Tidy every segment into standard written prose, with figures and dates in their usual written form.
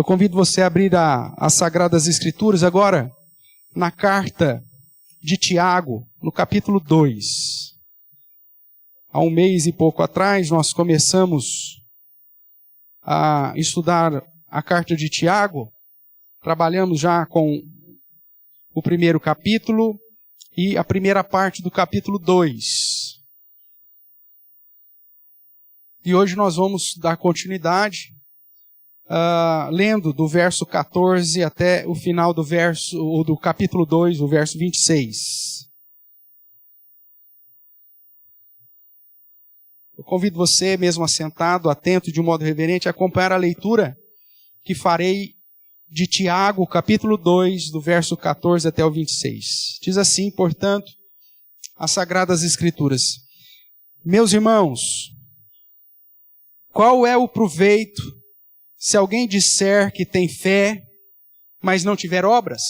Eu convido você a abrir as Sagradas Escrituras agora na carta de Tiago, no capítulo 2. Há um mês e pouco atrás, nós começamos a estudar a carta de Tiago. Trabalhamos já com o primeiro capítulo e a primeira parte do capítulo 2. E hoje nós vamos dar continuidade, lendo do verso 14 até o final do capítulo 2, o verso 26. Eu convido você, mesmo assentado, atento de um modo reverente, a acompanhar a leitura que farei de Tiago, capítulo 2, do verso 14 até o 26. Diz assim, portanto, as Sagradas Escrituras: Meus irmãos, qual é o proveito se alguém disser que tem fé, mas não tiver obras?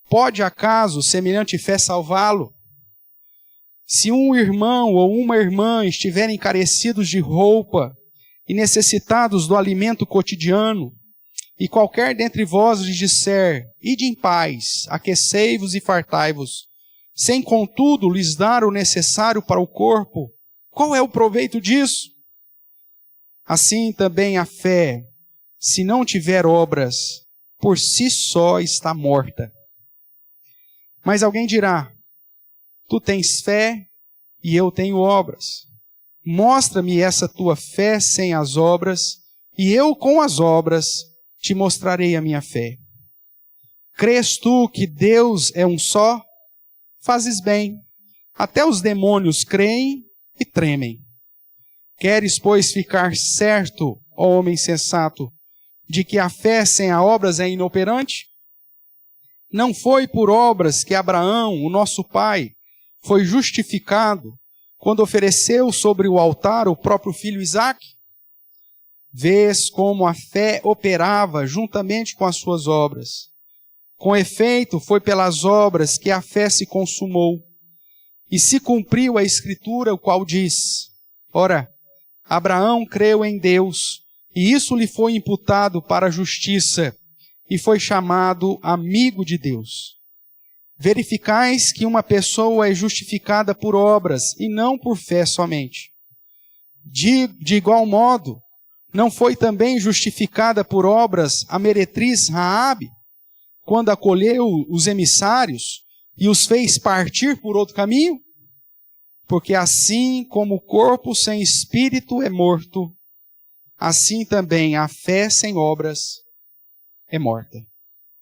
Pode acaso semelhante fé salvá-lo? Se um irmão ou uma irmã estiverem carecidos de roupa e necessitados do alimento cotidiano, e qualquer dentre vós lhes disser, ide em paz, aquecei-vos e fartai-vos, sem contudo lhes dar o necessário para o corpo, qual é o proveito disso? Assim também a fé, se não tiver obras, por si só está morta. Mas alguém dirá, tu tens fé e eu tenho obras. Mostra-me essa tua fé sem as obras, e eu com as obras te mostrarei a minha fé. Crês tu que Deus é um só? Fazes bem. Até os demônios creem e tremem. Queres, pois, ficar certo, ó homem sensato, de que a fé sem as obras é inoperante? Não foi por obras que Abraão, o nosso pai, foi justificado quando ofereceu sobre o altar o próprio filho Isaque? Vês como a fé operava juntamente com as suas obras. Com efeito, foi pelas obras que a fé se consumou. E se cumpriu a Escritura, o qual diz, ora, Abraão creu em Deus, e isso lhe foi imputado para a justiça, e foi chamado amigo de Deus. Verificais que uma pessoa é justificada por obras, e não por fé somente. De igual modo, não foi também justificada por obras a meretriz Raabe, quando acolheu os emissários e os fez partir por outro caminho? Porque assim como o corpo sem espírito é morto, assim também a fé sem obras é morta.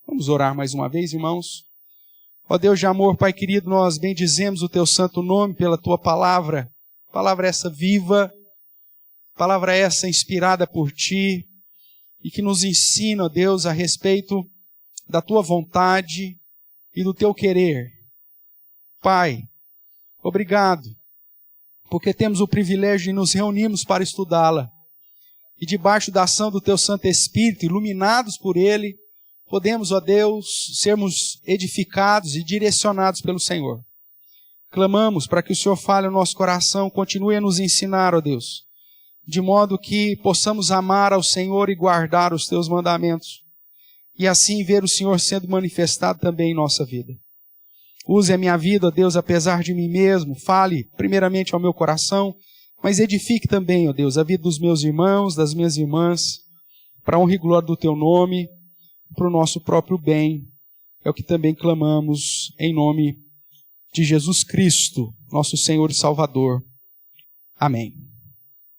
Vamos orar mais uma vez, irmãos? Ó Deus de amor, Pai querido, nós bendizemos o Teu santo nome pela Tua palavra. Palavra essa viva, palavra essa inspirada por Ti, e que nos ensina, ó Deus, a respeito da Tua vontade e do Teu querer. Pai, obrigado, porque temos o privilégio de nos reunirmos para estudá-la. E debaixo da ação do Teu Santo Espírito, iluminados por Ele, podemos, ó Deus, sermos edificados e direcionados pelo Senhor. Clamamos para que o Senhor fale no nosso coração, continue a nos ensinar, ó Deus, de modo que possamos amar ao Senhor e guardar os Teus mandamentos, e assim ver o Senhor sendo manifestado também em nossa vida. Use a minha vida, ó Deus, apesar de mim mesmo, fale primeiramente ao meu coração, mas edifique também, ó Deus, a vida dos meus irmãos, das minhas irmãs, para a honra e glória do Teu nome, para o nosso próprio bem. É o que também clamamos em nome de Jesus Cristo, nosso Senhor e Salvador. Amém.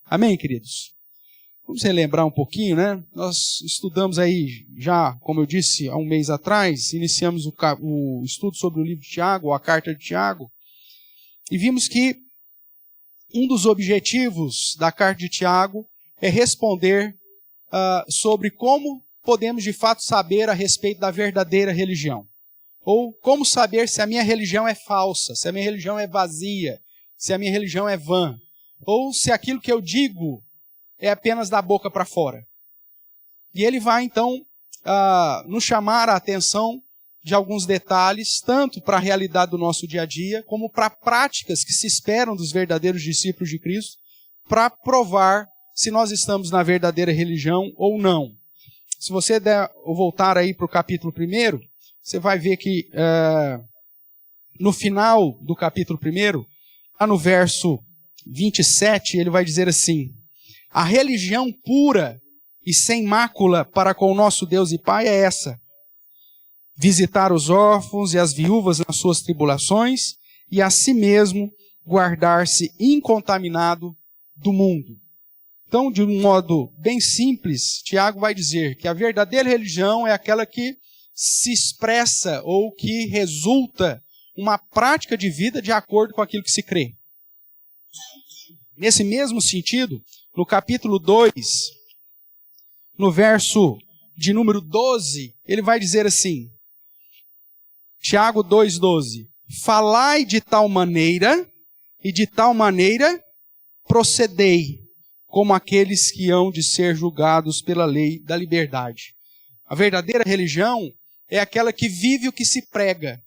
Amém, queridos? Vamos relembrar um pouquinho, né? Nós estudamos aí já, como eu disse, há um mês atrás, iniciamos o estudo sobre o livro de Tiago, ou a carta de Tiago, e vimos que um dos objetivos da carta de Tiago é responder sobre como podemos de fato saber a respeito da verdadeira religião. Ou como saber se a minha religião é falsa, se a minha religião é vazia, se a minha religião é vã. Ou se aquilo que eu digo é apenas da boca para fora. E ele vai então nos chamar a atenção de alguns detalhes, tanto para a realidade do nosso dia a dia, como para práticas que se esperam dos verdadeiros discípulos de Cristo, para provar se nós estamos na verdadeira religião ou não. se você voltar aí para o capítulo 1, você vai ver que no final do capítulo 1, lá no verso 27, ele vai dizer assim: a religião pura e sem mácula para com o nosso Deus e Pai é essa: visitar os órfãos e as viúvas nas suas tribulações e a si mesmo guardar-se incontaminado do mundo. Então, de um modo bem simples, Tiago vai dizer que a verdadeira religião é aquela que se expressa ou que resulta uma prática de vida de acordo com aquilo que se crê. Nesse mesmo sentido, no capítulo 2, no verso de número 12, ele vai dizer assim, Tiago 2,12: falai de tal maneira, e de tal maneira procedei, como aqueles que hão de ser julgados pela lei da liberdade. A verdadeira religião é aquela que vive o que se prega.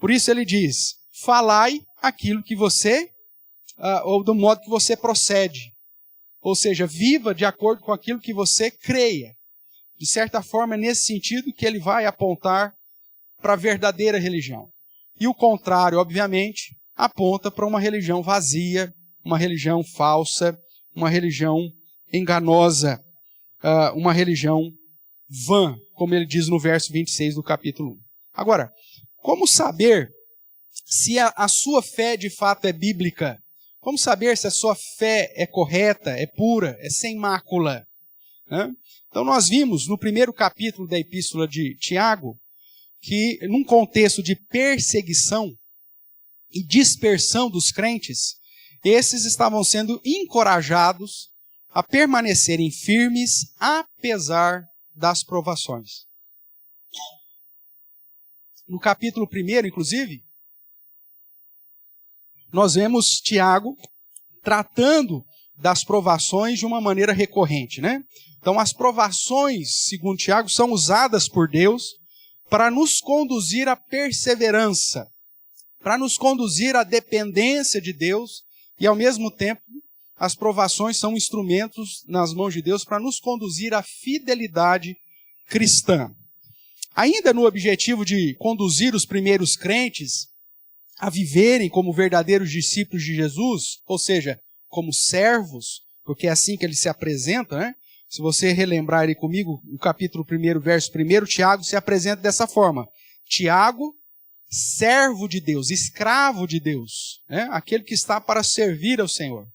Por isso ele diz, falai aquilo que você, ou do modo que você procede. Ou seja, viva de acordo com aquilo que você creia. De certa forma, é nesse sentido que ele vai apontar para a verdadeira religião. E o contrário, obviamente, aponta para uma religião vazia, uma religião falsa, uma religião enganosa, uma religião vã, como ele diz no verso 26 do capítulo 1. Agora, como saber se a sua fé de fato é bíblica? Como saber se a sua fé é correta, é pura, é sem mácula? Então nós vimos no primeiro capítulo da epístola de Tiago, que num contexto de perseguição e dispersão dos crentes, esses estavam sendo encorajados a permanecerem firmes apesar das provações. No capítulo 1, inclusive, nós vemos Tiago tratando das provações de uma maneira recorrente, né? Então as provações, segundo Tiago, são usadas por Deus para nos conduzir à perseverança, para nos conduzir à dependência de Deus, e ao mesmo tempo as provações são instrumentos nas mãos de Deus para nos conduzir à fidelidade cristã. Ainda no objetivo de conduzir os primeiros crentes a viverem como verdadeiros discípulos de Jesus, ou seja, como servos, porque é assim que ele se apresenta, né? Se você relembrar aí comigo, o capítulo 1, verso 1, Tiago se apresenta dessa forma. Tiago, servo de Deus, escravo de Deus, né? Aquele que está para servir ao Senhor.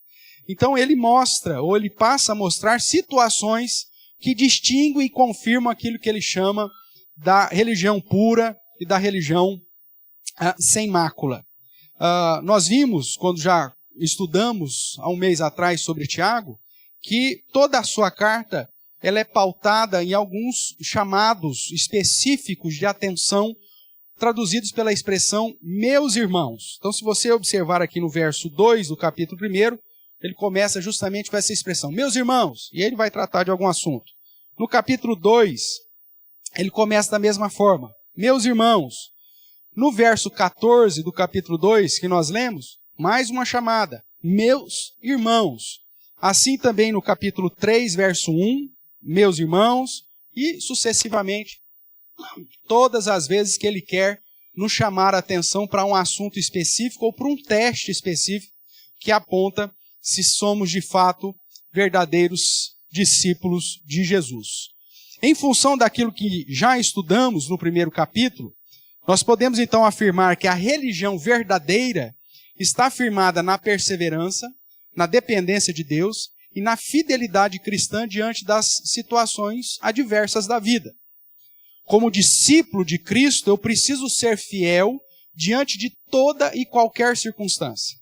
Então ele mostra, ou ele passa a mostrar situações que distinguem e confirmam aquilo que ele chama da religião pura e da religião sem mácula. Nós vimos, quando já estudamos há um mês atrás sobre Tiago, que toda a sua carta ela é pautada em alguns chamados específicos de atenção, traduzidos pela expressão meus irmãos. Então, se você observar aqui no verso 2 do capítulo 1, ele começa justamente com essa expressão, meus irmãos, e ele vai tratar de algum assunto. No capítulo 2, ele começa da mesma forma, meus irmãos. No verso 14 do capítulo 2, que nós lemos, mais uma chamada, meus irmãos. Assim também no capítulo 3, verso 1, meus irmãos, e sucessivamente, todas as vezes que ele quer nos chamar a atenção para um assunto específico ou para um teste específico que aponta se somos de fato verdadeiros discípulos de Jesus. Em função daquilo que já estudamos no primeiro capítulo, nós podemos então afirmar que a religião verdadeira está firmada na perseverança, na dependência de Deus e na fidelidade cristã diante das situações adversas da vida. Como discípulo de Cristo, eu preciso ser fiel diante de toda e qualquer circunstância.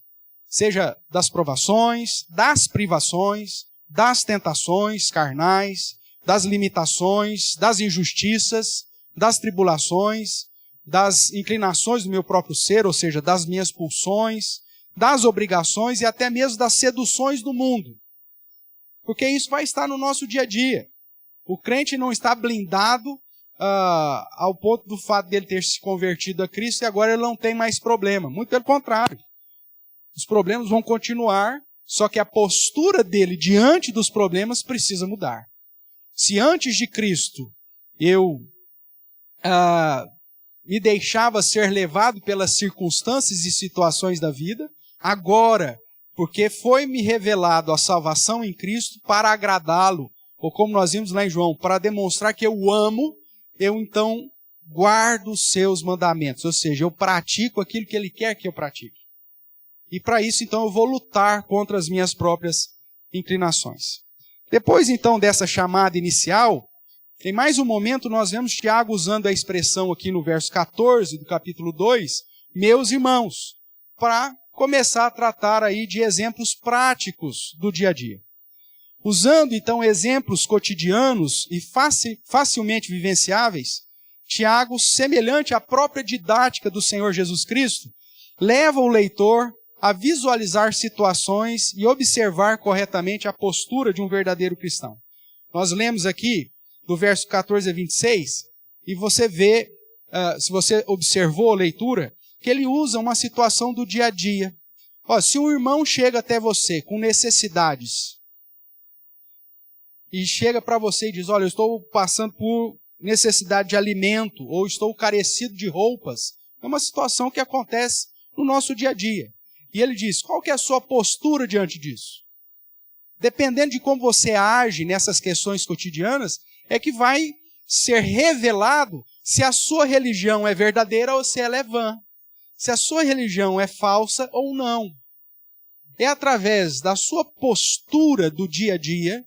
Seja das provações, das privações, das tentações carnais, das limitações, das injustiças, das tribulações, das inclinações do meu próprio ser, ou seja, das minhas pulsões, das obrigações e até mesmo das seduções do mundo. Porque isso vai estar no nosso dia a dia. O crente não está blindado ao ponto do fato dele ter se convertido a Cristo e agora ele não tem mais problema. Muito pelo contrário. Os problemas vão continuar, só que a postura dele diante dos problemas precisa mudar. Se antes de Cristo eu me deixava ser levado pelas circunstâncias e situações da vida. Agora, porque foi-me revelado a salvação em Cristo para agradá-lo, ou como nós vimos lá em João, para demonstrar que eu o amo, eu então guardo os seus mandamentos, ou seja, eu pratico aquilo que ele quer que eu pratique. E para isso, então, eu vou lutar contra as minhas próprias inclinações. Depois, então, dessa chamada inicial, em mais um momento, nós vemos Tiago usando a expressão aqui no verso 14 do capítulo 2, meus irmãos, para começar a tratar aí de exemplos práticos do dia a dia. Usando, então, exemplos cotidianos e facilmente vivenciáveis, Tiago, semelhante à própria didática do Senhor Jesus Cristo, leva o leitor a visualizar situações e observar corretamente a postura de um verdadeiro cristão. Nós lemos aqui, do verso 14 a 26, e você vê, se você observou a leitura, que ele usa uma situação do dia a dia. Se um irmão chega até você com necessidades, e chega para você e diz, olha, eu estou passando por necessidade de alimento, ou estou carecido de roupas, é uma situação que acontece no nosso dia a dia. E ele diz, qual que é a sua postura diante disso? Dependendo de como você age nessas questões cotidianas, é que vai ser revelado se a sua religião é verdadeira ou se ela é vã. Se a sua religião é falsa ou não. É através da sua postura do dia a dia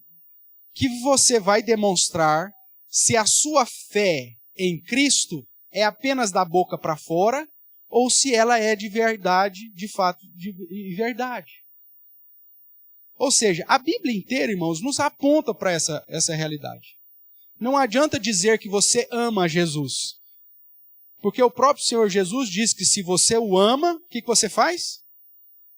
que você vai demonstrar se a sua fé em Cristo é apenas da boca para fora ou se ela é de verdade, de fato, de verdade. Ou seja, a Bíblia inteira, irmãos, nos aponta para essa realidade. Não adianta dizer que você ama a Jesus. Porque o próprio Senhor Jesus diz que se você o ama, o que você faz?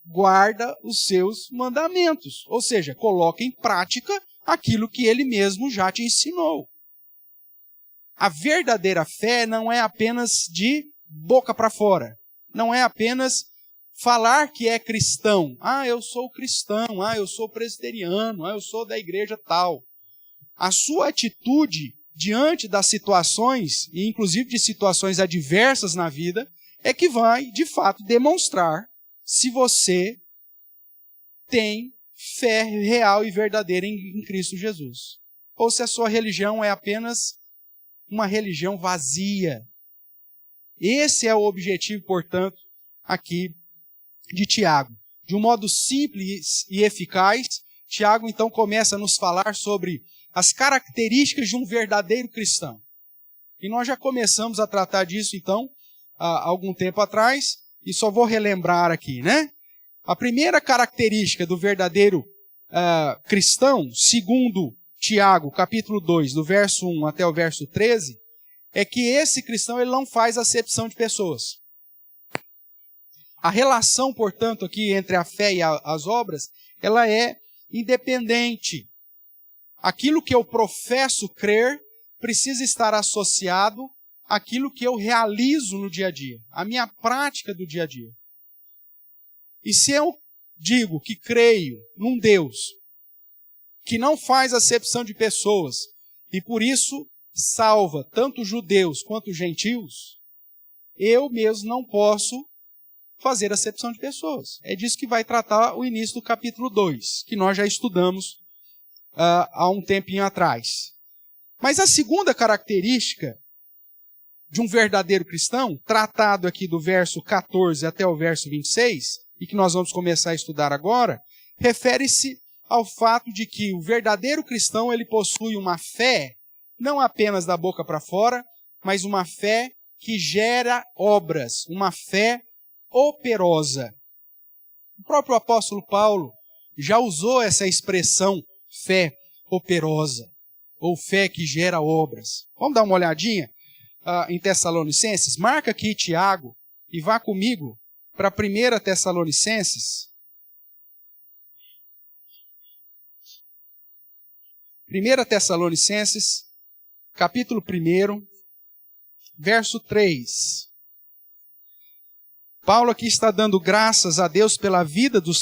Guarda os seus mandamentos. Ou seja, coloca em prática aquilo que ele mesmo já te ensinou. A verdadeira fé não é apenas de boca para fora. Não é apenas falar que é cristão. Eu sou cristão. Eu sou presbiteriano. Eu sou da igreja tal. A sua atitude diante das situações, e inclusive de situações adversas na vida, é que vai, de fato, demonstrar se você tem fé real e verdadeira em Cristo Jesus. Ou se a sua religião é apenas uma religião vazia. Esse é o objetivo, portanto, aqui de Tiago. De um modo simples e eficaz, Tiago então começa a nos falar sobre as características de um verdadeiro cristão. E nós já começamos a tratar disso, então, há algum tempo atrás, e só vou relembrar aqui, né? A primeira característica do verdadeiro cristão, segundo Tiago, capítulo 2, do verso 1 até o verso 13, é que esse cristão ele não faz acepção de pessoas. A relação, portanto, aqui entre a fé e as obras, ela é independente. Aquilo que eu professo crer precisa estar associado àquilo que eu realizo no dia a dia, à minha prática do dia a dia. E se eu digo que creio num Deus que não faz acepção de pessoas e por isso salva tanto judeus quanto gentios, eu mesmo não posso fazer acepção de pessoas. É disso que vai tratar o início do capítulo 2, que nós já estudamos há um tempinho atrás. Mas a segunda característica de um verdadeiro cristão, tratado aqui do verso 14 até o verso 26, e que nós vamos começar a estudar agora, refere-se ao fato de que o verdadeiro cristão ele possui uma fé, não apenas da boca para fora, mas uma fé que gera obras, uma fé operosa. O próprio apóstolo Paulo já usou essa expressão fé operosa, ou fé que gera obras. Vamos dar uma olhadinha em Tessalonicenses? Marca aqui Tiago e vá comigo para 1 Tessalonicenses. 1 Tessalonicenses, capítulo 1, verso 3. Paulo aqui está dando graças a Deus pela vida dos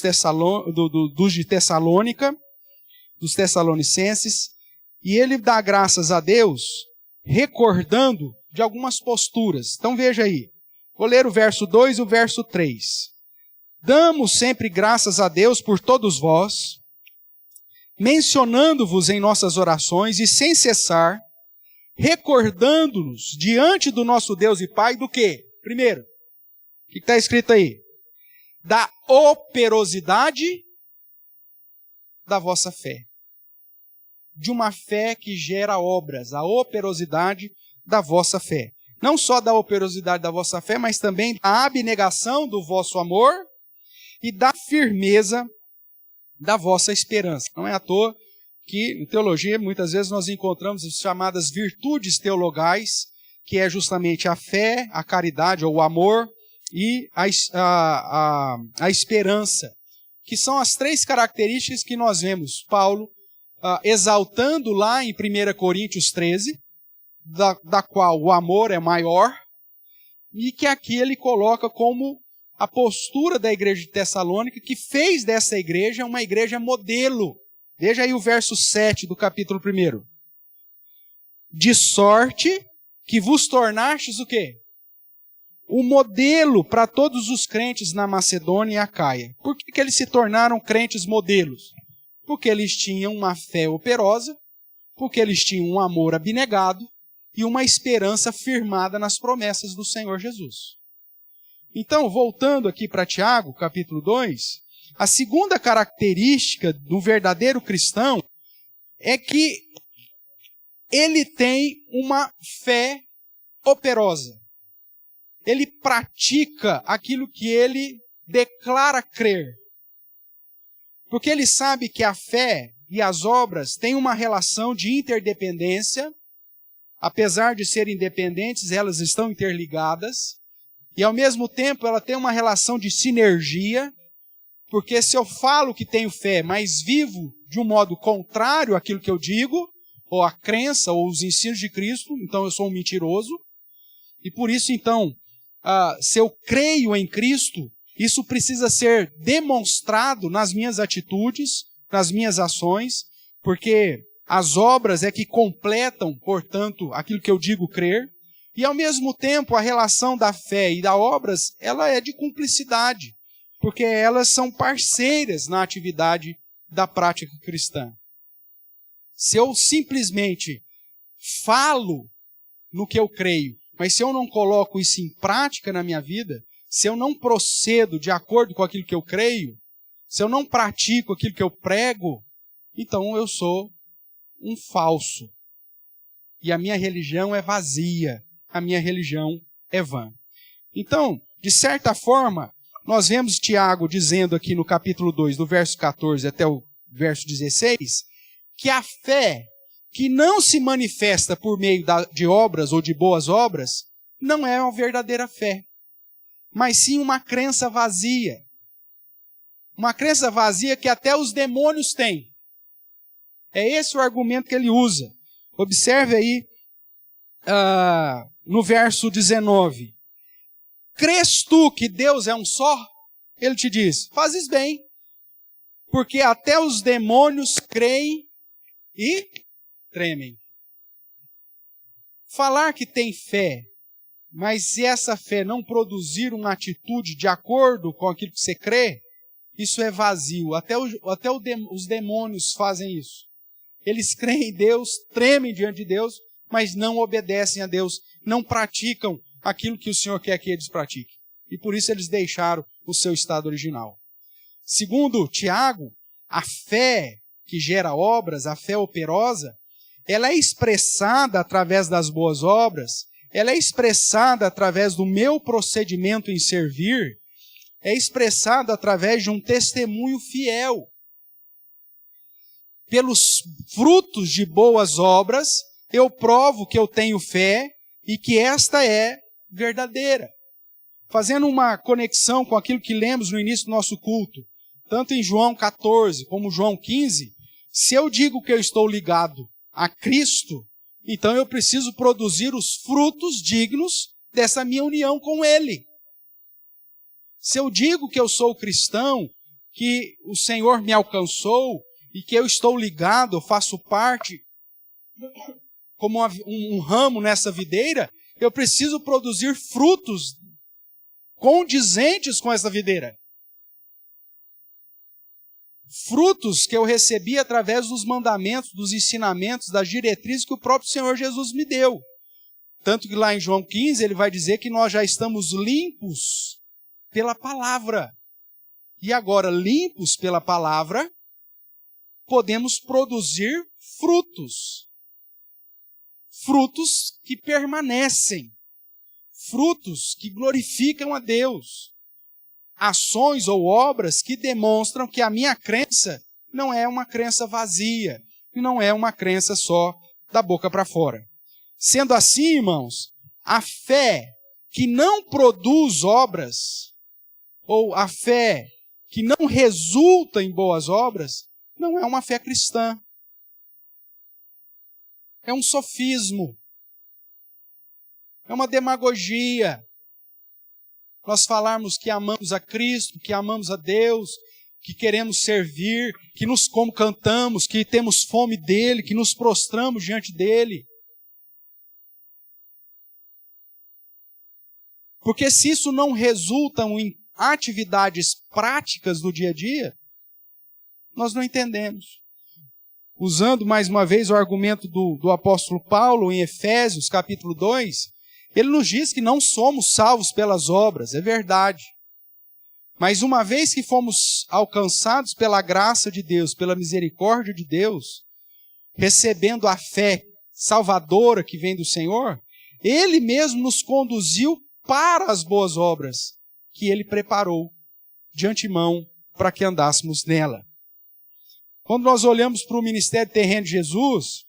de Tessalônica, dos Tessalonicenses, e ele dá graças a Deus recordando de algumas posturas. Então veja aí, vou ler o verso 2 e o verso 3. Damos sempre graças a Deus por todos vós, mencionando-vos em nossas orações e sem cessar, recordando-nos diante do nosso Deus e Pai do quê? Primeiro, o que está escrito aí? Da operosidade da vossa fé. De uma fé que gera obras, a operosidade da vossa fé. Não só da operosidade da vossa fé, mas também da abnegação do vosso amor e da firmeza da vossa esperança. Não é à toa que, em teologia, muitas vezes nós encontramos as chamadas virtudes teologais, que é justamente a fé, a caridade ou o amor e a esperança, que são as três características que nós vemos Paulo exaltando lá em 1 Coríntios 13, da qual o amor é maior, e que aqui ele coloca como a postura da igreja de Tessalônica, que fez dessa igreja uma igreja modelo. Veja aí o verso 7 do capítulo 1. De sorte que vos tornastes o quê? O modelo para todos os crentes na Macedônia e Acaia. Por que eles se tornaram crentes modelos? Porque eles tinham uma fé operosa, porque eles tinham um amor abnegado e uma esperança firmada nas promessas do Senhor Jesus. Então, voltando aqui para Tiago, capítulo 2, a segunda característica do verdadeiro cristão é que ele tem uma fé operosa. Ele pratica aquilo que ele declara crer. Porque ele sabe que a fé e as obras têm uma relação de interdependência. Apesar de serem independentes, elas estão interligadas. E ao mesmo tempo ela tem uma relação de sinergia. Porque se eu falo que tenho fé, mas vivo de um modo contrário àquilo que eu digo, ou a crença, ou os ensinos de Cristo, então eu sou um mentiroso. E por isso, então, se eu creio em Cristo, isso precisa ser demonstrado nas minhas atitudes, nas minhas ações, porque as obras é que completam, portanto, aquilo que eu digo crer. E ao mesmo tempo, a relação da fé e das obras, ela é de cumplicidade, porque elas são parceiras na atividade da prática cristã. Se eu simplesmente falo no que eu creio, mas se eu não coloco isso em prática na minha vida, se eu não procedo de acordo com aquilo que eu creio, se eu não pratico aquilo que eu prego, então eu sou um falso. E a minha religião é vazia, a minha religião é vã. Então, de certa forma, nós vemos Tiago dizendo aqui no capítulo 2, do verso 14 até o verso 16, que a fé que não se manifesta por meio de obras ou de boas obras, não é uma verdadeira fé, mas sim uma crença vazia. Uma crença vazia que até os demônios têm. É esse o argumento que ele usa. Observe aí no verso 19. Crês tu que Deus é um só? Ele te diz, fazes bem, porque até os demônios creem e tremem. Falar que tem fé, mas se essa fé não produzir uma atitude de acordo com aquilo que você crê, isso é vazio. Até os demônios fazem isso. Eles creem em Deus, tremem diante de Deus, mas não obedecem a Deus, não praticam aquilo que o Senhor quer que eles pratiquem. E por isso eles deixaram o seu estado original. Segundo Tiago, a fé que gera obras, a fé operosa, ela é expressada através das boas obras, ela é expressada através do meu procedimento em servir, é expressada através de um testemunho fiel. Pelos frutos de boas obras, eu provo que eu tenho fé e que esta é verdadeira. Fazendo uma conexão com aquilo que lemos no início do nosso culto, tanto em João 14 como João 15, se eu digo que eu estou ligado a Cristo, então eu preciso produzir os frutos dignos dessa minha união com Ele. Se eu digo que eu sou cristão, que o Senhor me alcançou e que eu estou ligado, eu faço parte como um ramo nessa videira, eu preciso produzir frutos condizentes com essa videira. Frutos que eu recebi através dos mandamentos, dos ensinamentos, das diretrizes que o próprio Senhor Jesus me deu. Tanto que lá em João 15 ele vai dizer que nós já estamos limpos pela palavra. E agora, limpos pela palavra, podemos produzir frutos. Frutos que permanecem. Frutos que glorificam a Deus. Ações ou obras que demonstram que a minha crença não é uma crença vazia, não é uma crença só da boca para fora. Sendo assim, irmãos, a fé que não produz obras, ou a fé que não resulta em boas obras, não é uma fé cristã. É um sofismo. É uma demagogia. Nós falarmos que amamos a Cristo, que amamos a Deus, que queremos servir, que como cantamos, que temos fome dEle, que nos prostramos diante dEle. Porque se isso não resulta em atividades práticas do dia a dia, nós não entendemos. Usando mais uma vez o argumento do apóstolo Paulo em Efésios capítulo 2, ele nos diz que não somos salvos pelas obras, é verdade. Mas uma vez que fomos alcançados pela graça de Deus, pela misericórdia de Deus, recebendo a fé salvadora que vem do Senhor, Ele mesmo nos conduziu para as boas obras que Ele preparou de antemão para que andássemos nela. Quando nós olhamos para o ministério terreno de Jesus,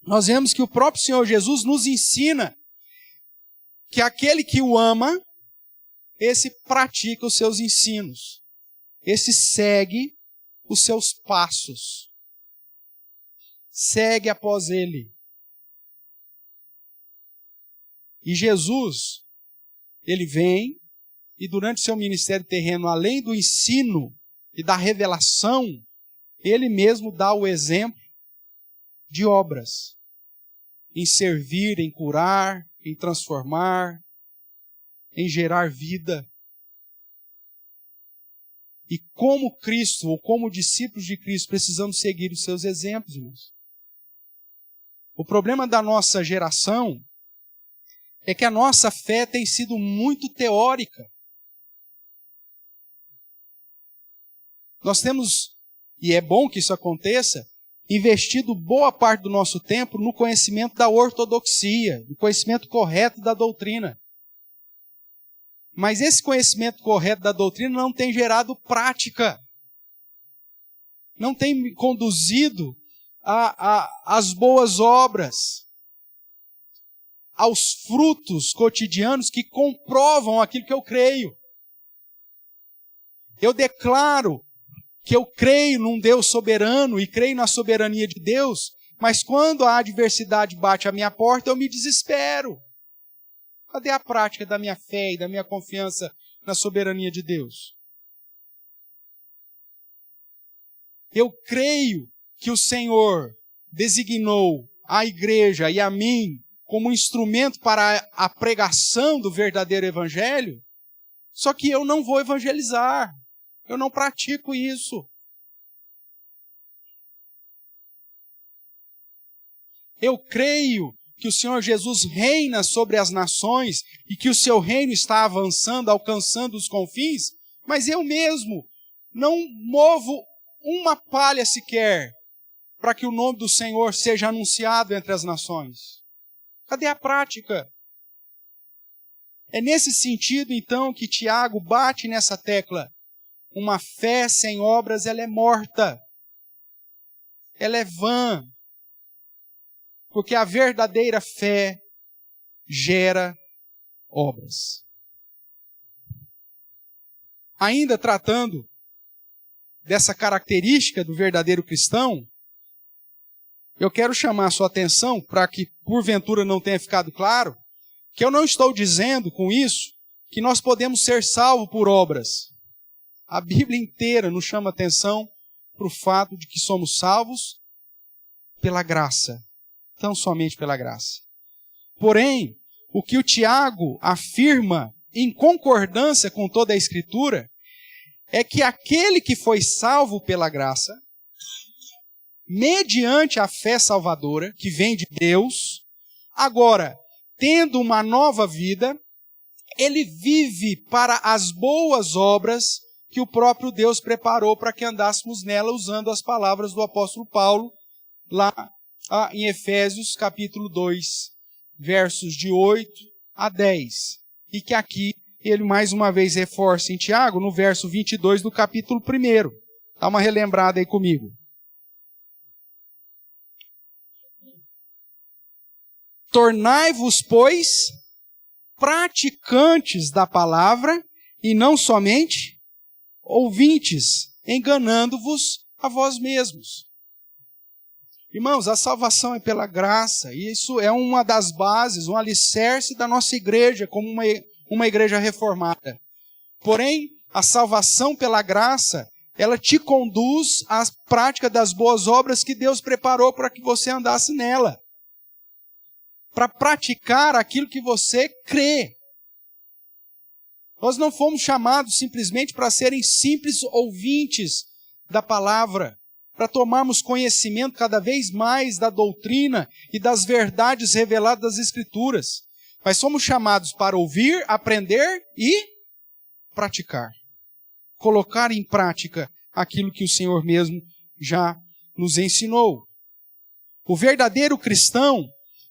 nós vemos que o próprio Senhor Jesus nos ensina que aquele que o ama, esse pratica os seus ensinos. Esse segue os seus passos. Segue após ele. E Jesus, ele vem e durante seu ministério terreno, além do ensino e da revelação, ele mesmo dá o exemplo de obras. Em servir, em curar, em transformar, em gerar vida. E como Cristo, ou como discípulos de Cristo, precisamos seguir os seus exemplos, irmãos. O problema da nossa geração é que a nossa fé tem sido muito teórica. Nós temos, e é bom que isso aconteça, investido boa parte do nosso tempo no conhecimento da ortodoxia, no conhecimento correto da doutrina. Mas esse conhecimento correto da doutrina não tem gerado prática. Não tem me conduzido às boas obras, aos frutos cotidianos que comprovam aquilo que eu creio. Eu declaro que eu creio num Deus soberano e creio na soberania de Deus, mas quando a adversidade bate à minha porta, eu me desespero. Cadê a prática da minha fé e da minha confiança na soberania de Deus? Eu creio que o Senhor designou a igreja e a mim como instrumento para a pregação do verdadeiro evangelho, só que eu não vou evangelizar. Eu não pratico isso. Eu creio que o Senhor Jesus reina sobre as nações e que o seu reino está avançando, alcançando os confins, mas eu mesmo não movo uma palha sequer para que o nome do Senhor seja anunciado entre as nações. Cadê a prática? É nesse sentido, então, que Tiago bate nessa tecla. Uma fé sem obras, ela é morta. Ela é vã. Porque a verdadeira fé gera obras. Ainda tratando dessa característica do verdadeiro cristão, eu quero chamar a sua atenção, para que porventura não tenha ficado claro, que eu não estou dizendo com isso que nós podemos ser salvos por obras. A Bíblia inteira nos chama atenção para o fato de que somos salvos pela graça, tão somente pela graça. Porém, o que o Tiago afirma, em concordância com toda a Escritura, é que aquele que foi salvo pela graça, mediante a fé salvadora, que vem de Deus, agora, tendo uma nova vida, ele vive para as boas obras que o próprio Deus preparou para que andássemos nela, usando as palavras do apóstolo Paulo, lá em Efésios capítulo 2, versos de 8 a 10. E que aqui ele mais uma vez reforça em Tiago, no verso 22 do capítulo 1. Dá uma relembrada aí comigo. Tornai-vos, pois, praticantes da palavra e não somente ouvintes, enganando-vos a vós mesmos. Irmãos, a salvação é pela graça, e isso é uma das bases, um alicerce da nossa igreja, como uma igreja reformada. Porém, a salvação pela graça, ela te conduz à prática das boas obras que Deus preparou para que você andasse nela. Para praticar aquilo que você crê. Nós não fomos chamados simplesmente para serem simples ouvintes da palavra, para tomarmos conhecimento cada vez mais da doutrina e das verdades reveladas das Escrituras. Mas somos chamados para ouvir, aprender e praticar. Colocar em prática aquilo que o Senhor mesmo já nos ensinou. O verdadeiro cristão,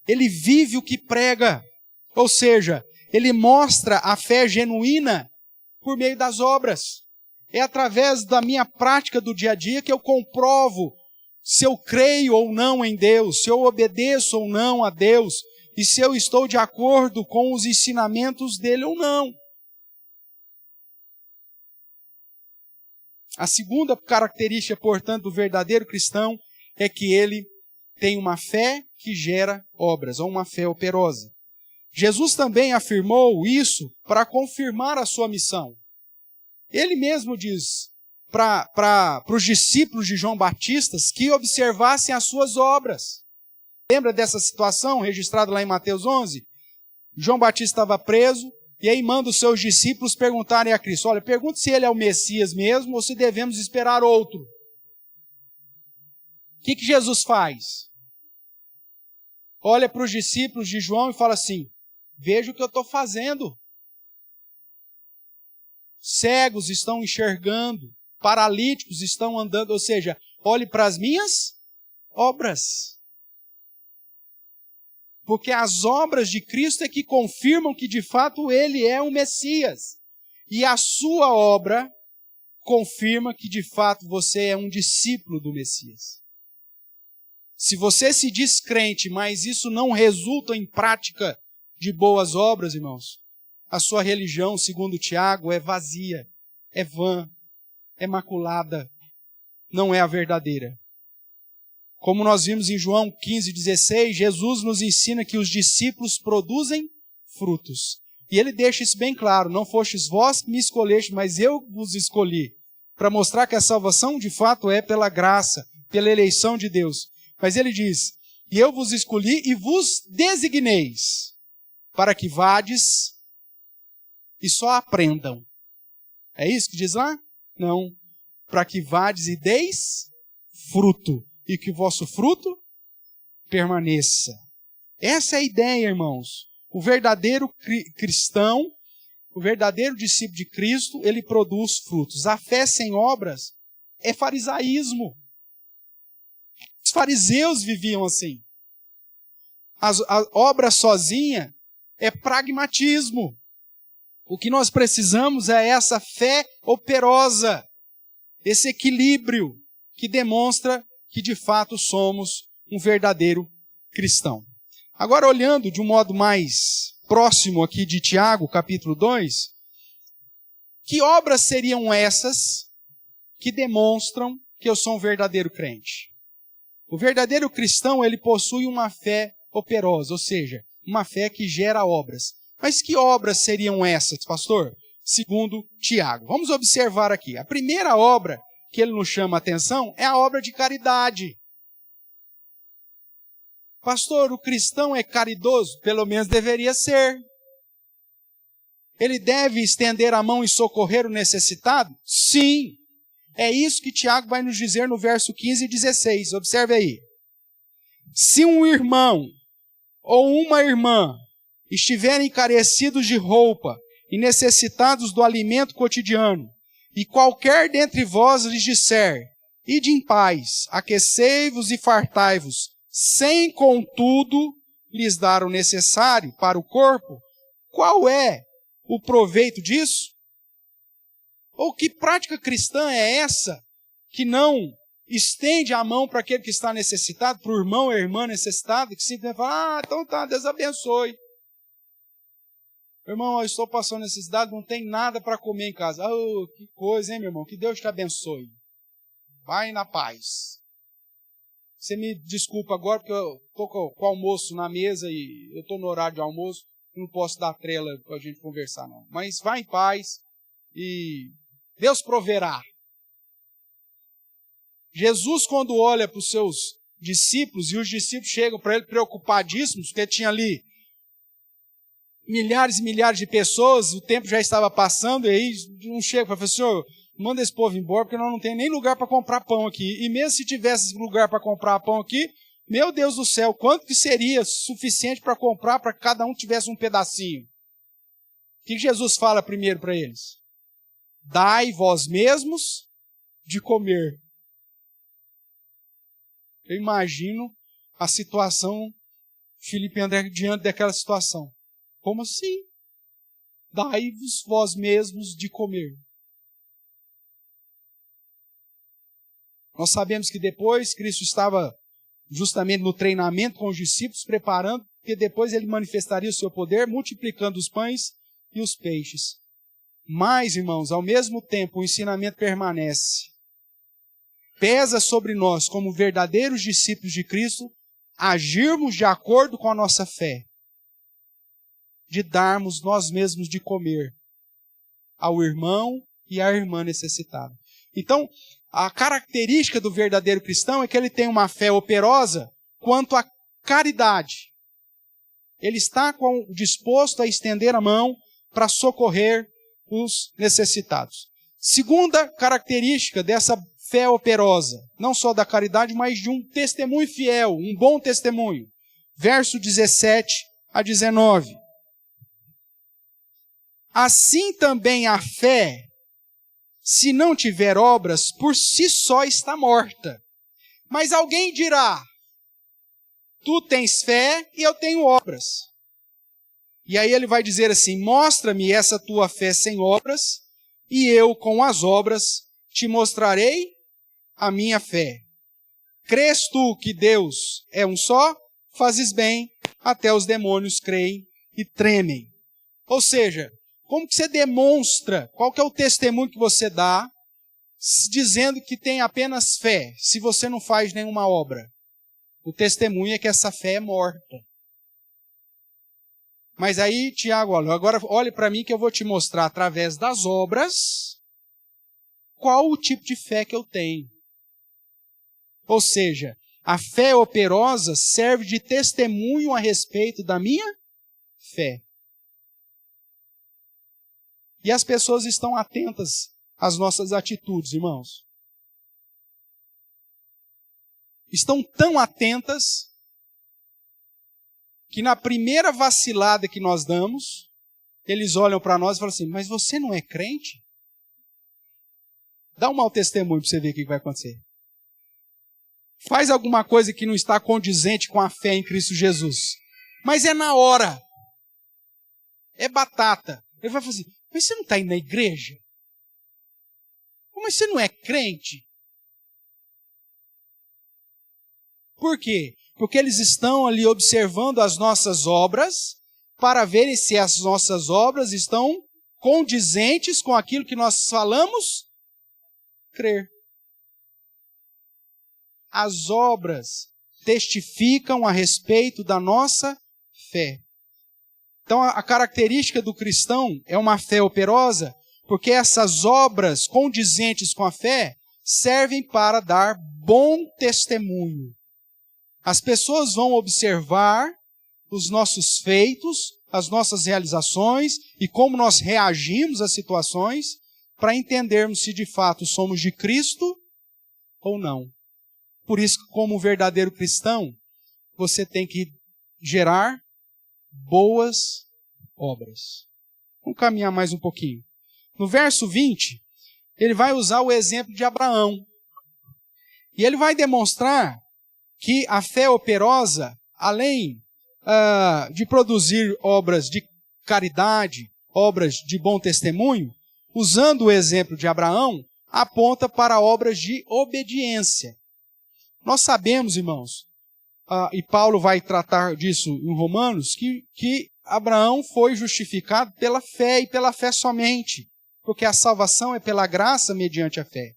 ele vive o que prega. Ou seja, ele mostra a fé genuína por meio das obras. É através da minha prática do dia a dia que eu comprovo se eu creio ou não em Deus, se eu obedeço ou não a Deus, e se eu estou de acordo com os ensinamentos dele ou não. A segunda característica, portanto, do verdadeiro cristão é que ele tem uma fé que gera obras, ou uma fé operosa. Jesus também afirmou isso para confirmar a sua missão. Ele mesmo diz para os discípulos de João Batista que observassem as suas obras. Lembra dessa situação registrada lá em Mateus 11? João Batista estava preso, e aí manda os seus discípulos perguntarem a Cristo, olha, pergunte se ele é o Messias mesmo ou se devemos esperar outro. O que Jesus faz? Olha para os discípulos de João e fala assim, veja o que eu estou fazendo. Cegos estão enxergando, paralíticos estão andando, ou seja, olhe para as minhas obras. Porque as obras de Cristo é que confirmam que de fato ele é o Messias. E a sua obra confirma que de fato você é um discípulo do Messias. Se você se diz crente, mas isso não resulta em prática de boas obras, irmãos, a sua religião, segundo Tiago, é vazia, é vã, é maculada, não é a verdadeira. Como nós vimos em João 15:16, Jesus nos ensina que os discípulos produzem frutos. E ele deixa isso bem claro, não fostes vós que me escolheste, mas eu vos escolhi, para mostrar que a salvação de fato é pela graça, pela eleição de Deus. Mas ele diz, e eu vos escolhi e vos designeis, para que vades e só aprendam. É isso que diz lá? Não. Para que vades e deis fruto, e que o vosso fruto permaneça. Essa é a ideia, irmãos. O verdadeiro cristão, o verdadeiro discípulo de Cristo, ele produz frutos. A fé sem obras é farisaísmo. Os fariseus viviam assim. A obra sozinha é pragmatismo. O que nós precisamos é essa fé operosa, esse equilíbrio que demonstra que de fato somos um verdadeiro cristão. Agora, olhando de um modo mais próximo aqui de Tiago, capítulo 2, que obras seriam essas que demonstram que eu sou um verdadeiro crente? O verdadeiro cristão, ele possui uma fé operosa, ou seja, uma fé que gera obras. Mas que obras seriam essas, pastor? Segundo Tiago. Vamos observar aqui. A primeira obra que ele nos chama a atenção é a obra de caridade. Pastor, o cristão é caridoso? Pelo menos deveria ser. Ele deve estender a mão e socorrer o necessitado? Sim. É isso que Tiago vai nos dizer no verso 15 e 16. Observe aí. Se um irmão ou uma irmã estiverem carecidos de roupa e necessitados do alimento cotidiano, e qualquer dentre vós lhes disser, ide em paz, aquecei-vos e fartai-vos, sem contudo lhes dar o necessário para o corpo, qual é o proveito disso? Ou que prática cristã é essa que não estende a mão para aquele que está necessitado, para o irmão ou a irmã necessitado, que simplesmente fala, então tá, Deus abençoe. Irmão, eu estou passando necessidade, não tem nada para comer em casa. Oh, que coisa, hein, meu irmão? Que Deus te abençoe. Vai na paz. Você me desculpa agora, porque eu estou com o almoço na mesa e eu estou no horário de almoço, não posso dar trela para a gente conversar, não. Mas vá em paz e Deus proverá. Jesus, quando olha para os seus discípulos, e os discípulos chegam para ele preocupadíssimos, porque tinha ali milhares e milhares de pessoas, o tempo já estava passando, e aí um chega para falar, Senhor, manda esse povo embora, porque nós não temos nem lugar para comprar pão aqui. E mesmo se tivesse lugar para comprar pão aqui, meu Deus do céu, quanto que seria suficiente para comprar para que cada um tivesse um pedacinho? O que Jesus fala primeiro para eles? Dai vós mesmos de comer. Eu imagino a situação, Filipe e André diante daquela situação. Como assim? Dai-vos vós mesmos de comer. Nós sabemos que depois Cristo estava justamente no treinamento com os discípulos, preparando, porque depois ele manifestaria o seu poder, multiplicando os pães e os peixes. Mas, irmãos, ao mesmo tempo o ensinamento permanece. Pesa sobre nós, como verdadeiros discípulos de Cristo, agirmos de acordo com a nossa fé, de darmos nós mesmos de comer ao irmão e à irmã necessitada. Então, a característica do verdadeiro cristão é que ele tem uma fé operosa quanto à caridade. Ele está disposto a estender a mão para socorrer os necessitados. Segunda característica dessa fé operosa, não só da caridade, mas de um testemunho fiel, um bom testemunho. Verso 17 a 19. Assim também a fé, se não tiver obras, por si só está morta. Mas alguém dirá, tu tens fé e eu tenho obras. E aí ele vai dizer assim, mostra-me essa tua fé sem obras, e eu com as obras te mostrarei a minha fé. Crês tu que Deus é um só? Fazes bem, até os demônios creem e tremem. Ou seja, como que você demonstra, qual que é o testemunho que você dá, dizendo que tem apenas fé, se você não faz nenhuma obra? O testemunho é que essa fé é morta. Mas aí, Tiago, agora olhe para mim que eu vou te mostrar através das obras qual o tipo de fé que eu tenho. Ou seja, a fé operosa serve de testemunho a respeito da minha fé. E as pessoas estão atentas às nossas atitudes, irmãos. Estão tão atentas que na primeira vacilada que nós damos, eles olham para nós e falam assim, mas você não é crente? Dá um mau testemunho para você ver o que vai acontecer. Faz alguma coisa que não está condizente com a fé em Cristo Jesus. Mas é na hora. É batata. Ele vai falar assim, mas você não está indo na igreja? Mas você não é crente? Por quê? Porque eles estão ali observando as nossas obras para verem se as nossas obras estão condizentes com aquilo que nós falamos crer. As obras testificam a respeito da nossa fé. Então, a característica do cristão é uma fé operosa, porque essas obras condizentes com a fé servem para dar bom testemunho As pessoas vão observar os nossos feitos, as nossas realizações e como nós reagimos às situações para entendermos se de fato somos de Cristo ou não. Por isso, como verdadeiro cristão, você tem que gerar boas obras. Vamos caminhar mais um pouquinho. No verso 20, ele vai usar o exemplo de Abraão. E ele vai demonstrar que a fé operosa, além de produzir obras de caridade, obras de bom testemunho, usando o exemplo de Abraão, aponta para obras de obediência. Nós sabemos, irmãos, e Paulo vai tratar disso em Romanos, que Abraão foi justificado pela fé e pela fé somente, porque a salvação é pela graça mediante a fé.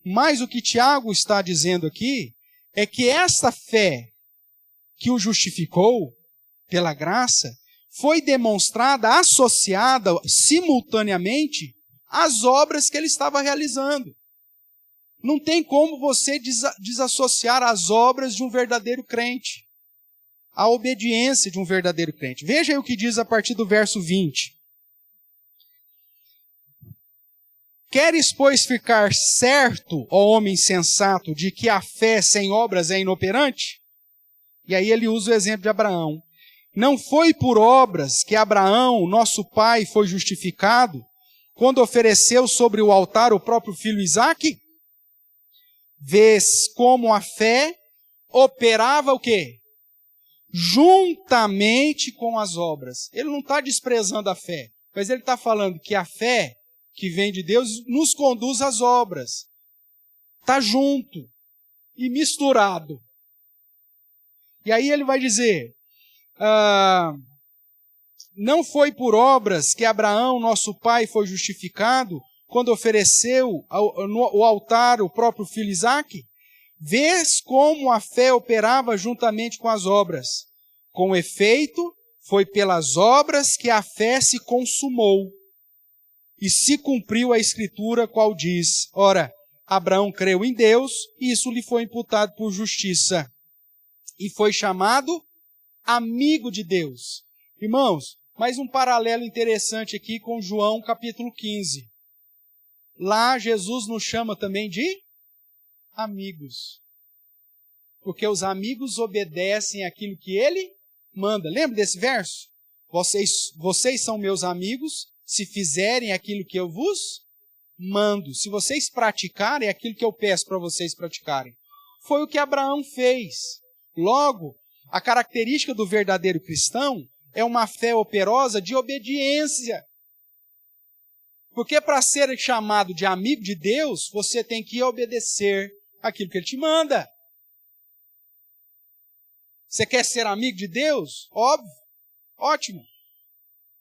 Mas o que Tiago está dizendo aqui é que essa fé que o justificou pela graça foi demonstrada, associada simultaneamente às obras que ele estava realizando. Não tem como você desassociar as obras de um verdadeiro crente, a obediência de um verdadeiro crente. Veja aí o que diz a partir do verso 20. Queres, pois, ficar certo, ó homem sensato, de que a fé sem obras é inoperante? E aí ele usa o exemplo de Abraão. Não foi por obras que Abraão, nosso pai, foi justificado, quando ofereceu sobre o altar o próprio filho Isaque? Vês como a fé operava o quê? Juntamente com as obras. Ele não está desprezando a fé, mas ele está falando que a fé que vem de Deus nos conduz às obras. Está junto e misturado. E aí ele vai dizer, não foi por obras que Abraão, nosso pai, foi justificado, quando ofereceu no altar o próprio filho Isaque? Vês como a fé operava juntamente com as obras. Com efeito, foi pelas obras que a fé se consumou. E se cumpriu a Escritura, qual diz, ora, Abraão creu em Deus, e isso lhe foi imputado por justiça. E foi chamado amigo de Deus. Irmãos, mais um paralelo interessante aqui com João capítulo 15. Lá Jesus nos chama também de amigos. Porque os amigos obedecem aquilo que ele manda. Lembra desse verso? Vocês são meus amigos se fizerem aquilo que eu vos mando. Se vocês praticarem aquilo que eu peço para vocês praticarem. Foi o que Abraão fez. Logo, a característica do verdadeiro cristão é uma fé operosa de obediência. Porque para ser chamado de amigo de Deus, você tem que obedecer aquilo que Ele te manda. Você quer ser amigo de Deus? Óbvio. Ótimo.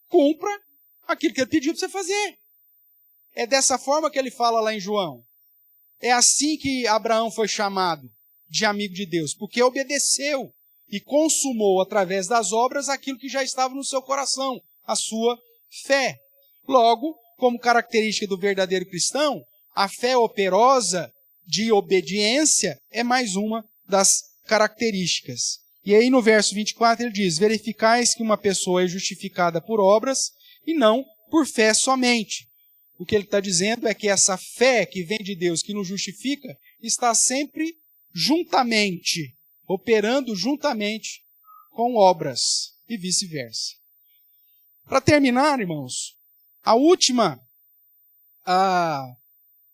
Cumpra aquilo que Ele pediu para você fazer. É dessa forma que Ele fala lá em João. É assim que Abraão foi chamado de amigo de Deus, porque obedeceu e consumou através das obras aquilo que já estava no seu coração, a sua fé. Logo, como característica do verdadeiro cristão, a fé operosa de obediência é mais uma das características. E aí no verso 24 ele diz, verificais que uma pessoa é justificada por obras e não por fé somente. O que ele está dizendo é que essa fé que vem de Deus, que nos justifica, está sempre juntamente, operando juntamente com obras e vice-versa. Para terminar, irmãos, o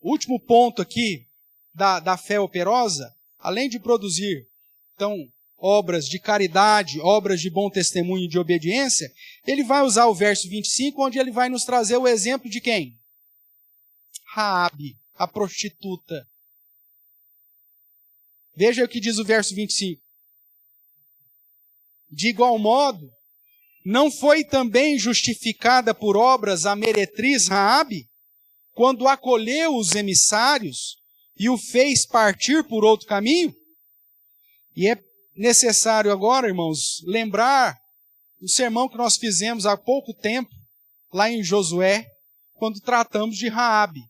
último ponto aqui da fé operosa, além de produzir, então, obras de caridade, obras de bom testemunho e de obediência, ele vai usar o verso 25, onde ele vai nos trazer o exemplo de quem? Raabe, a prostituta. Veja o que diz o verso 25. De igual modo, não foi também justificada por obras a meretriz Raabe, quando acolheu os emissários e o fez partir por outro caminho? E é necessário agora, irmãos, lembrar o sermão que nós fizemos há pouco tempo, lá em Josué, quando tratamos de Raabe.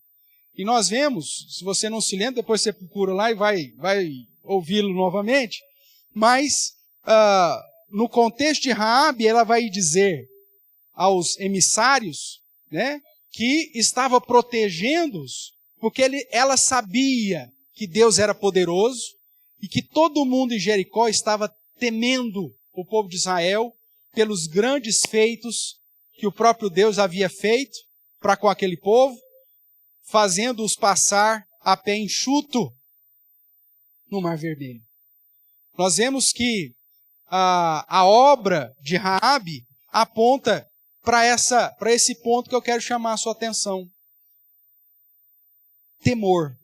E nós vemos, se você não se lembra, depois você procura lá e vai ouvi-lo novamente, Mas, no contexto de Raabe, ela vai dizer aos emissários, né, que estava protegendo-os, porque ela sabia que Deus era poderoso e que todo mundo em Jericó estava temendo o povo de Israel pelos grandes feitos que o próprio Deus havia feito para com aquele povo, fazendo-os passar a pé enxuto no Mar Vermelho. Nós vemos que a obra de Raabe aponta para esse ponto que eu quero chamar a sua atenção. Temor.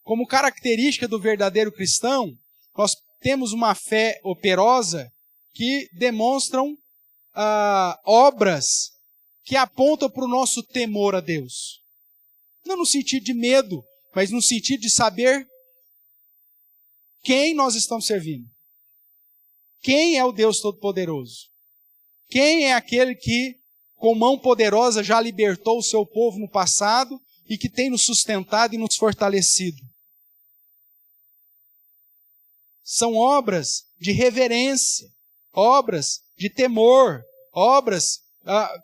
Como característica do verdadeiro cristão, nós temos uma fé operosa que demonstram obras que apontam para o nosso temor a Deus. Não no sentido de medo, mas no sentido de saber quem nós estamos servindo. Quem é o Deus Todo-Poderoso? Quem é aquele que, com mão poderosa, já libertou o seu povo no passado e que tem nos sustentado e nos fortalecido? São obras de reverência, obras de temor, obras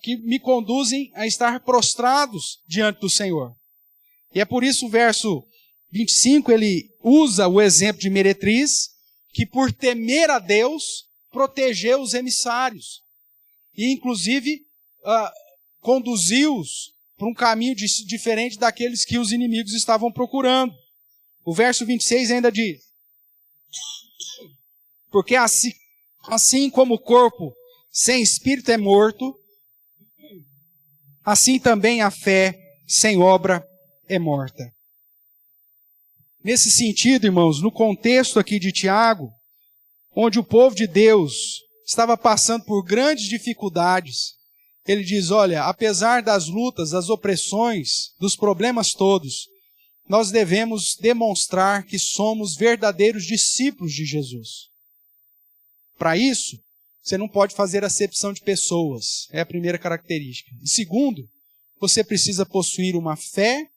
que me conduzem a estar prostrados diante do Senhor. E é por isso o verso 25, ele usa o exemplo de meretriz, que por temer a Deus, protegeu os emissários. E inclusive conduziu-os para um caminho diferente daqueles que os inimigos estavam procurando. O verso 26 ainda diz: porque assim como o corpo sem espírito é morto, assim também a fé sem obra é morta. Nesse sentido, irmãos, no contexto aqui de Tiago, onde o povo de Deus estava passando por grandes dificuldades, ele diz, olha, apesar das lutas, das opressões, dos problemas todos, nós devemos demonstrar que somos verdadeiros discípulos de Jesus. Para isso, você não pode fazer acepção de pessoas, é a primeira característica. E segundo, você precisa possuir uma fé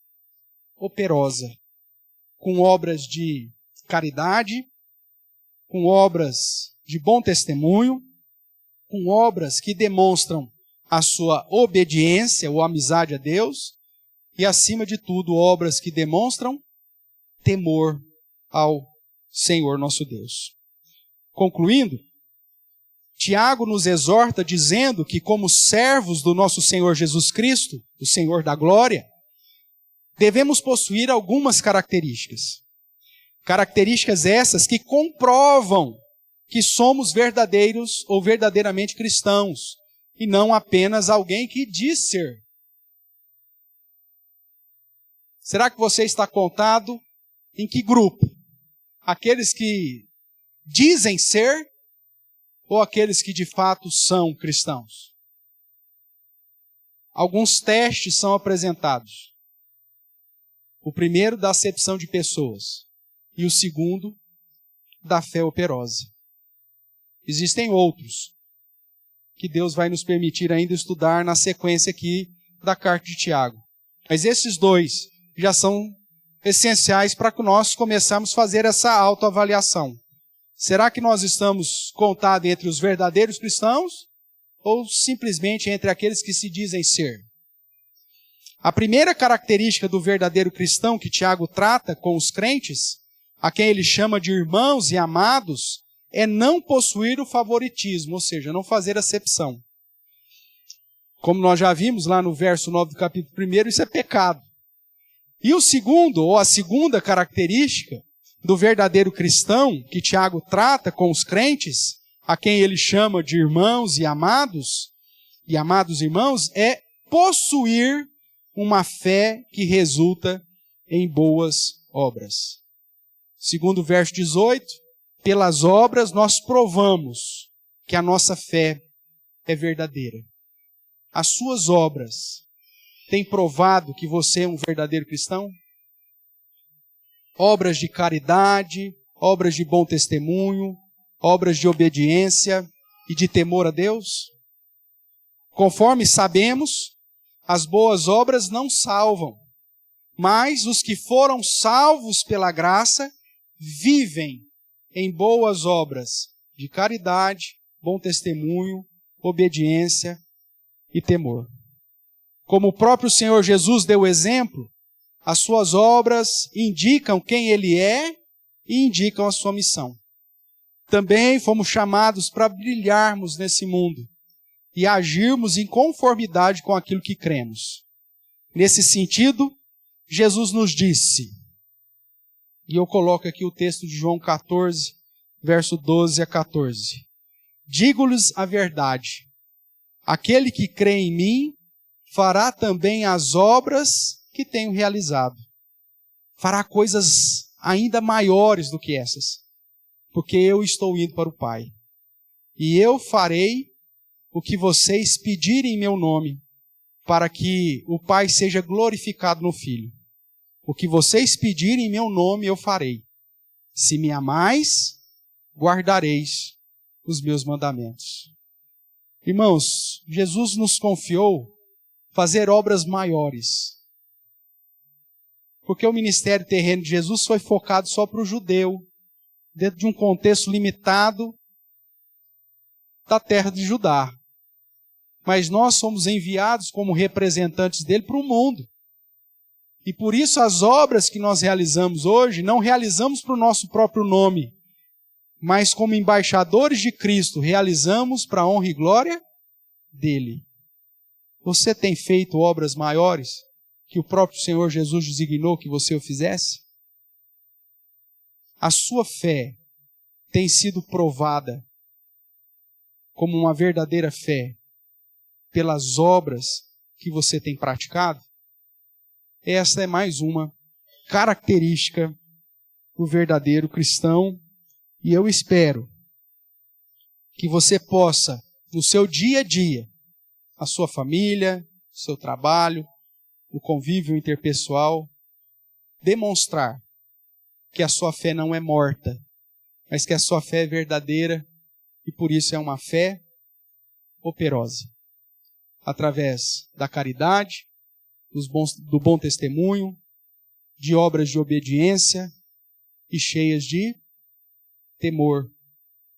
operosa, com obras de caridade, com obras de bom testemunho, com obras que demonstram a sua obediência ou amizade a Deus, e acima de tudo, obras que demonstram temor ao Senhor nosso Deus. Concluindo, Tiago nos exorta dizendo que, como servos do nosso Senhor Jesus Cristo, o Senhor da glória, devemos possuir algumas características. Características essas que comprovam que somos verdadeiros ou verdadeiramente cristãos, e não apenas alguém que diz ser. Será que você está contado em que grupo? Aqueles que dizem ser ou aqueles que de fato são cristãos? Alguns testes são apresentados. O primeiro, da acepção de pessoas. E o segundo, da fé operosa. Existem outros que Deus vai nos permitir ainda estudar na sequência aqui da carta de Tiago. Mas esses dois já são essenciais para que nós começarmos a fazer essa autoavaliação. Será que nós estamos contados entre os verdadeiros cristãos ou simplesmente entre aqueles que se dizem ser? A primeira característica do verdadeiro cristão que Tiago trata com os crentes, a quem ele chama de irmãos e amados, é não possuir o favoritismo, ou seja, não fazer acepção. Como nós já vimos lá no verso 9 do capítulo 1, isso é pecado. E o segundo, ou a segunda característica do verdadeiro cristão que Tiago trata com os crentes, a quem ele chama de irmãos e amados irmãos, é possuir uma fé que resulta em boas obras. Segundo o verso 18, pelas obras nós provamos que a nossa fé é verdadeira. As suas obras têm provado que você é um verdadeiro cristão? Obras de caridade, obras de bom testemunho, obras de obediência e de temor a Deus? Conforme sabemos, as boas obras não salvam, mas os que foram salvos pela graça vivem em boas obras de caridade, bom testemunho, obediência e temor. Como o próprio Senhor Jesus deu exemplo, as suas obras indicam quem Ele é e indicam a sua missão. Também fomos chamados para brilharmos nesse mundo e agirmos em conformidade com aquilo que cremos. Nesse sentido, Jesus nos disse, e eu coloco aqui o texto de João 14, verso 12 a 14. Digo-lhes a verdade, aquele que crê em mim fará também as obras que tenho realizado. Fará coisas ainda maiores do que essas, porque eu estou indo para o Pai. E eu farei o que vocês pedirem em meu nome, para que o Pai seja glorificado no Filho. O que vocês pedirem em meu nome eu farei. Se me amais, guardareis os meus mandamentos. Irmãos, Jesus nos confiou fazer obras maiores. Porque o ministério terreno de Jesus foi focado só para o judeu, dentro de um contexto limitado da terra de Judá. Mas nós somos enviados como representantes dele para o mundo. E por isso as obras que nós realizamos hoje, não realizamos para o nosso próprio nome, mas como embaixadores de Cristo, realizamos para a honra e glória dele. Você tem feito obras maiores que o próprio Senhor Jesus designou que você o fizesse? A sua fé tem sido provada como uma verdadeira fé pelas obras que você tem praticado? Essa é mais uma característica do verdadeiro cristão. E eu espero que você possa, no seu dia a dia, a sua família, seu trabalho, o convívio interpessoal, demonstrar que a sua fé não é morta, mas que a sua fé é verdadeira e por isso é uma fé operosa. Através da caridade, do bom testemunho, de obras de obediência e cheias de temor,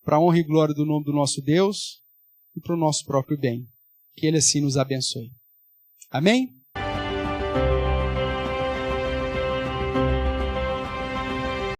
para a honra e glória do nome do nosso Deus e para o nosso próprio bem. Que Ele assim nos abençoe. Amém?